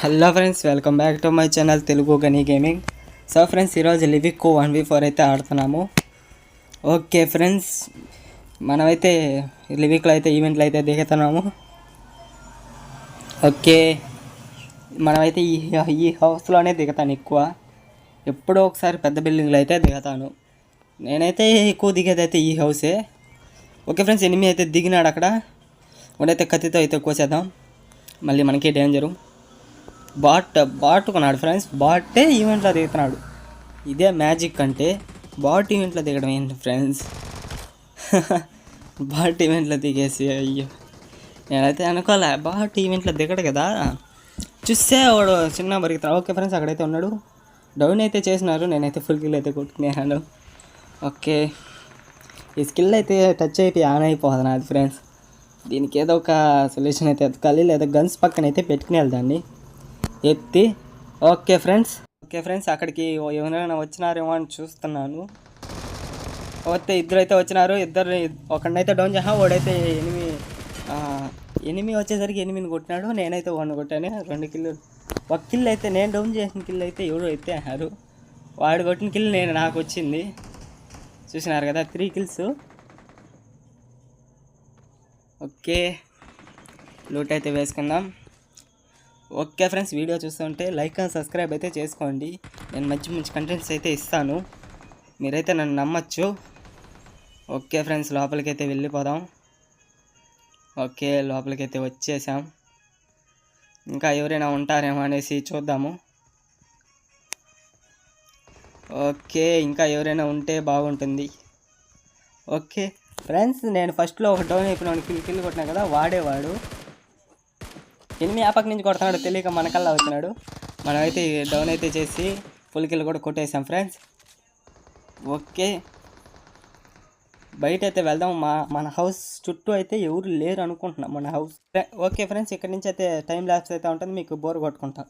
Hello friends, welcome back to my channel Telugu గనీ gaming. So friends, ఈరోజు Livik 1v4 అయితే ఆడుతున్నాము. Okay friends, మనమైతే లివిక్లో అయితే ఈవెంట్లు అయితే దిగుతున్నాము. ఓకే, మనమైతే ఈ హౌస్లోనే దిగుతాను ఎక్కువ. ఎప్పుడో ఒకసారి పెద్ద బిల్డింగ్లో అయితే దిగుతాను. నేనైతే ఎక్కువ దిగేదైతే ఈ హౌసే. ఓకే ఫ్రెండ్స్, ఎనిమిది అయితే దిగినాడు అక్కడ. వాడైతే కత్తితో అయితే కోసేద్దాం, మళ్ళీ మనకి డేంజరు. బాట్ కొన్నాడు ఫ్రెండ్స్. బాటే ఈవెంట్లో దిగుతున్నాడు. ఇదే మ్యాజిక్ అంటే. బాట్ ఈవెంట్లో దిగడం ఏంటి ఫ్రెండ్స్? బాట్ ఈవెంట్లో దిగేసి అయ్యో, నేనైతే అనుకోలే బాట్ ఈవెంట్లో దిగడు కదా. చూస్తే వాడు చిన్న బరుగుతున్నాడు. ఓకే ఫ్రెండ్స్, అక్కడైతే ఉన్నాడు. డౌన్ అయితే చేసినారు. నేనైతే ఫుల్ కిల్ అయితే కొట్టుకునేసాను. ఓకే, ఈ స్కిల్ అయితే టచ్ అయిపోయి ఆన్ అయిపోతుంది నాది ఫ్రెండ్స్. దీనికి ఏదో ఒక సొల్యూషన్ అయితే ఎత్తుకాలి, లేదా గన్స్ పక్కన అయితే పెట్టుకుని వెళ్దాన్ని ఎత్తి. ఓకే ఫ్రెండ్స్, అక్కడికి ఎవరైనా వచ్చినారేమో అని చూస్తున్నాను. వస్తే ఇద్దరైతే వచ్చినారు. ఒకడినైతే డౌన్ చేసా. వాడైతే ఎనిమిది వచ్చేసరికి ఎనిమిది కొట్టినాడు. నేనైతే 1 కొట్టాను. 2 కిల్లు. ఒక కిల్ అయితే నేను డౌన్ చేసిన కిల్ అయితే ఎవరు అయితే అన్నారు. వాడు కొట్టిన కిల్ నాకు వచ్చింది. చూసినారు కదా, 3 కిల్స్. ఓకే, లూట్ అయితే వేసుకుందాం. ఓకే ఫ్రెండ్స్, వీడియో చూస్తుంటే లైక్ అండ్ సబ్స్క్రైబ్ అయితే చేసుకోండి. నేను మంచి కంటెంట్స్ అయితే ఇస్తాను, మీరైతే నన్ను నమ్మచ్చు. ఓకే ఫ్రెండ్స్, లోపలికైతే వెళ్ళిపోదాం. ఓకే, లోపలికైతే వచ్చేసాం. ఇంకా ఎవరైనా ఉంటారేమో అనేసి చూద్దాము. ఓకే, ఇంకా ఎవరైనా ఉంటే బాగుంటుంది. ఓకే ఫ్రెండ్స్, నేను ఫస్ట్లో ఒక డౌన్ అయిపోయినాడు. కిల్ కొట్టినా కదా, వాడేవాడు ఎనిమిది ఆపక నుంచి కొడుతున్నాడు. తెలియక మనకల్లా వచ్చినాడు. మనమైతే డౌన్ అయితే చేసి ఫుల్ కిల్ కూడా కొట్టేసాం ఫ్రెండ్స్. ఓకే, బయట అయితే వెళ్దాం. మన హౌస్ చుట్టూ అయితే ఎవరు లేరు అనుకుంటున్నాం మన హౌస్. ఓకే ఫ్రెండ్స్, ఇక్కడ నుంచి అయితే టైం ల్యాప్స్ అయితే ఉంటుంది. మీకు బోర్ కొట్టుకుంటాం.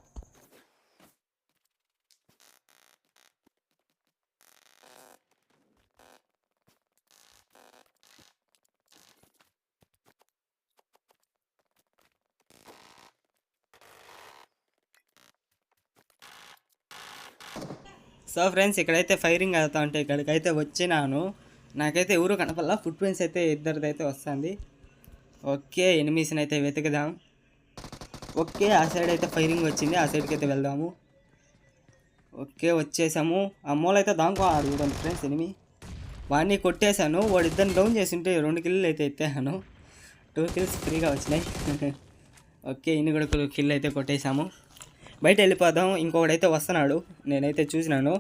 సో ఫ్రెండ్స్, ఇక్కడైతే ఫైరింగ్ అవుతా ఉంటే ఇక్కడికైతే వచ్చినాను. నాకైతే ఎవరు కనపల్లా. ఫుట్ ప్రింట్స్ అయితే ఇద్దరిదైతే వస్తుంది. ఓకే, ఎనిమిస్ని అయితే వెతుకుదాం. ఓకే, ఆ సైడ్ అయితే ఫైరింగ్ వచ్చింది. ఆ సైడ్కి అయితే వెళ్దాము. ఓకే, వచ్చేసాము. అమ్మోలు అయితే దాంకో చూడండి ఫ్రెండ్స్. వాడిని కొట్టేశాను. వాడు ఇద్దరిని డౌన్ చేసింటే 2 కిల్లు అయితే ఎత్తాను. 2 కిల్స్ ఫ్రీగా వచ్చినాయి. ఓకే, ఇన్ని కూడా కిల్ అయితే కొట్టేశాము. బయట వెళ్ళిపోదాం. ఇంకొకడైతే వస్తున్నాడు, నేనైతే చూసినాను.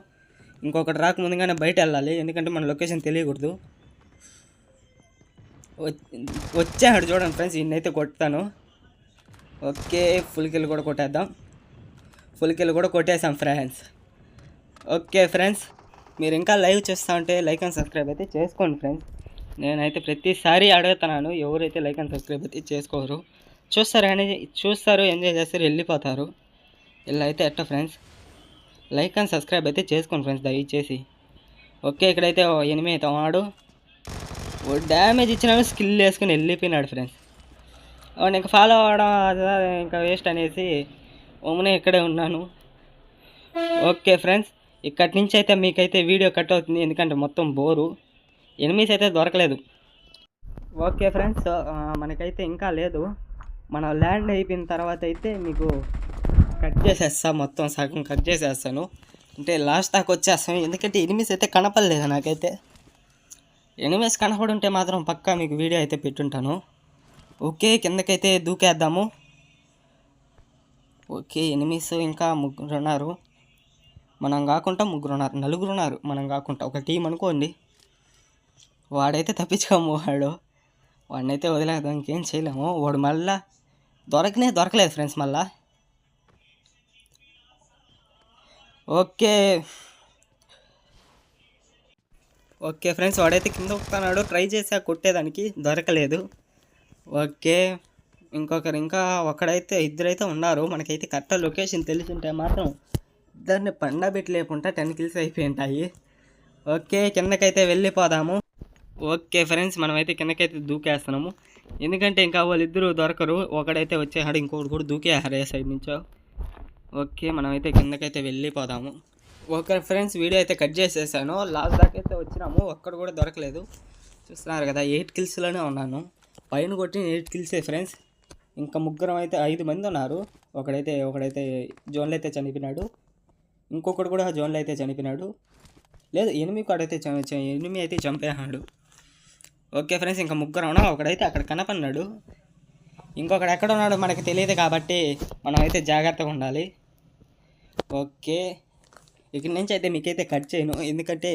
ఇంకొకటి రాకముందుగానే బయట వెళ్ళాలి, ఎందుకంటే మన లొకేషన్ తెలియకూడదు. వచ్చాడు చూడండి ఫ్రెండ్స్, ఈయనైతే కొడతాను. ఓకే, ఫుల్ కిల్ కూడా కొట్టేద్దాం. ఫుల్ కిల్ కూడా కొట్టేసాం ఫ్రెండ్స్. ఓకే ఫ్రెండ్స్, మీరు ఇంకా లైవ్ చూస్తూ ఉంటే లైక్ అండ్ సబ్స్క్రైబ్ అయితే చేసుకోండి ఫ్రెండ్స్. నేనైతే ప్రతిసారి అడుగుతున్నాను, ఎవరైతే లైక్ అండ్ సబ్స్క్రైబ్ అయితే చేసుకోరు. చూస్తారు, ఎంజాయ్ చేస్తారు, వెళ్ళిపోతారు. ఇలా అయితే ఎట్ట ఫ్రెండ్స్? లైక్ అండ్ సబ్స్క్రైబ్ అయితే చేసుకోండి ఫ్రెండ్స్ దయచేసి. ఓకే, ఇక్కడైతే ఎనిమిది అయితే వాడు డ్యామేజ్ ఇచ్చినాడు. స్కిల్ వేసుకుని వెళ్ళిపోయినాడు ఫ్రెండ్స్. వాడిని ఇంకా ఫాలో అవ్వడం ఇంకా వేస్ట్ అనేసి ఓమనే ఇక్కడే ఉన్నాను. ఓకే ఫ్రెండ్స్, ఇక్కడి నుంచి అయితే మీకైతే వీడియో కట్ అవుతుంది, ఎందుకంటే మొత్తం బోరు. ఎనిమిస్ అయితే దొరకలేదు. ఓకే ఫ్రెండ్స్, మనకైతే ఇంకా లేదు. మనం ల్యాండ్ అయిపోయిన తర్వాత అయితే మీకు కట్ చేసేస్తాను. మొత్తం సగం కట్ చేసేస్తాను, అంటే లాస్ట్ దాకా వచ్చేస్తాను. ఎందుకంటే ఎనిమిస్ అయితే కనపడలేదు నాకైతే. ఎనిమిస్ కనపడుంటే మాత్రం పక్కా మీకు వీడియో అయితే పెట్టుంటాను. ఓకే, కిందకైతే దూకేద్దాము. ఓకే, ఎనిమిస్ ఇంకా 3 ఉన్నారు. మనం కాకుండా 3 ఉన్నారు, 4 ఉన్నారు మనం కాకుండా. ఒక టీం అనుకోండి. వాడైతే తప్పించుకోము. వాడినైతే వదిలేద్దాం, ఇంకేం చేయలేము. వాడు మళ్ళా దొరకలేదు ఫ్రెండ్స్ మళ్ళా. ఓకే ఫ్రెండ్స్, వాడైతే కింద వస్తున్నాడు. ట్రై చేసా కొట్టేదానికి, దొరకలేదు. ఓకే, ఇద్దరైతే ఉన్నారు. మనకైతే కరెక్ట్ లొకేషన్ తెలిసింటే మాత్రం ఇద్దరిని పండబెట్టి లేకుండా 10 కిల్స్ అయిపోయి ఉంటాయి. ఓకే, కిందకైతే వెళ్ళిపోదాము. ఓకే ఫ్రెండ్స్, మనమైతే కిందకైతే దూకేస్తున్నాము. ఎందుకంటే ఇంకా వాళ్ళిద్దరూ దొరకరు. ఒకడైతే వచ్చేసాడు, ఇంకొకటి కూడా దూకేసారు ఏ సైడ్ నుంచో. ఓకే, మనమైతే కిందకైతే వెళ్ళిపోదాము. ఓకే ఫ్రెండ్స్, వీడియో అయితే కట్ చేసేసాను. లాస్ట్ దాకా అయితే వచ్చినాము, ఒక్కడు కూడా దొరకలేదు. చూస్తున్నారు కదా, 8 కిల్స్లోనే ఉన్నాను. పైన కొట్టిన 8 కిల్సే ఫ్రెండ్స్. ఇంకా ముగ్గురం అయితే 5 మంది ఉన్నారు. ఒకడైతే జోన్లో అయితే చనిపోయినాడు. ఇంకొకడు కూడా జోన్లో అయితే చనిపోయినాడు. లేదు, ఎనిమి అయితే చంపేహాడు. ఓకే ఫ్రెండ్స్, ఇంకా ముగ్గురం ఉన్నాం. ఒకడైతే అక్కడ కనపన్నాడు, ఇంకొకడు ఎక్కడ ఉన్నాడు మనకు తెలియదు కాబట్టి మనం అయితే జాగ్రత్తగా ఉండాలి. ఓకే, ఇక్కడి నుంచి అయితే మీకైతే కట్ చేయను, ఎందుకంటే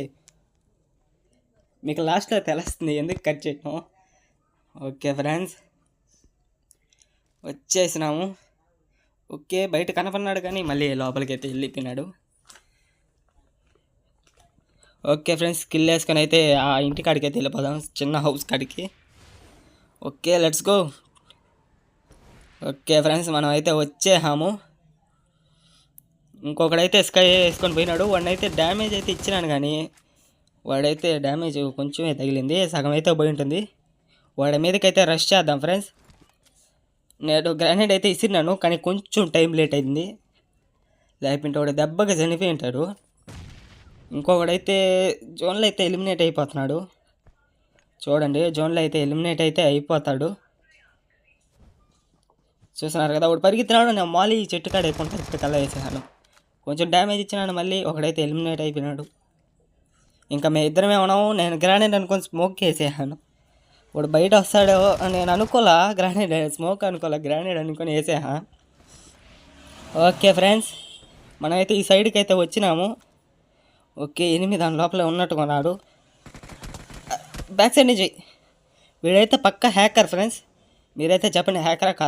మీకు లాస్ట్లో తెలుస్తుంది ఎందుకు కట్ చేయను. ఓకే ఫ్రెండ్స్, వచ్చేసినాము. ఓకే, బయట కనపడినాడు కానీ మళ్ళీ లోపలికి అయితే వెళ్ళిపోయినాడు. ఓకే ఫ్రెండ్స్, కిల్ వేసుకొని అయితే ఆ ఇంటి కాడికి అయితే వెళ్ళిపోదాం, చిన్న హౌస్ కాడికి. Okay, let's go. Okay friends, మనం అయితే వచ్చేసాము. ఇంకొకడైతే స్కై వేసుకొని పోయినాడు. వాడినైతే డ్యామేజ్ అయితే ఇచ్చినాను కానీ వాడైతే డ్యామేజ్ కొంచెమే తగిలింది, సగం అయితే పోయి ఉంటుంది. వాడి మీదకైతే రష్ చేద్దాం ఫ్రెండ్స్. నేను గ్రానైడ్ అయితే ఇసిరినాను కానీ కొంచెం టైం లేట్ అయింది, లేకుంటే వాడు దెబ్బగా చనిపోయి ఉంటాడు. ఇంకొకడైతే జోన్లో అయితే ఎలిమినేట్ అయిపోతున్నాడు. చూడండి, జోన్లో అయితే ఎలిమినేట్ అయితే అయిపోతాడు. చూస్తున్నారు కదా, వాడు పరిగెత్తినాడు, నేను మాలి చెట్టు కాడ ఎక్కుంటే చెట్టు కల్లా వేసేసాను. కొంచెం డ్యామేజ్ ఇచ్చినాడు, మళ్ళీ ఒకడైతే ఎలిమినేట్ అయిపోయినాడు. ఇంకా మేము ఇద్దరమే ఉన్నాము. నేను గ్రానైడ్ అనుకొని స్మోక్ వేసేసాను. వాడు బయట వస్తాడో నేను అనుకోలే, స్మోక్ అనుకోలే, గ్రానైడ్ అనుకొని వేసేసా. ఓకే ఫ్రెండ్స్, మనమైతే ఈ సైడ్కి అయితే వచ్చినాము. ఓకే, 8 దాని లోపల ఉన్నట్టుకున్నాడు. బ్యాక్ సైడ్ నుంచి వీడైతే పక్క హ్యాకర్ ఫ్రెండ్స్. మీరైతే చెప్పండి, హ్యాకరా కాదా?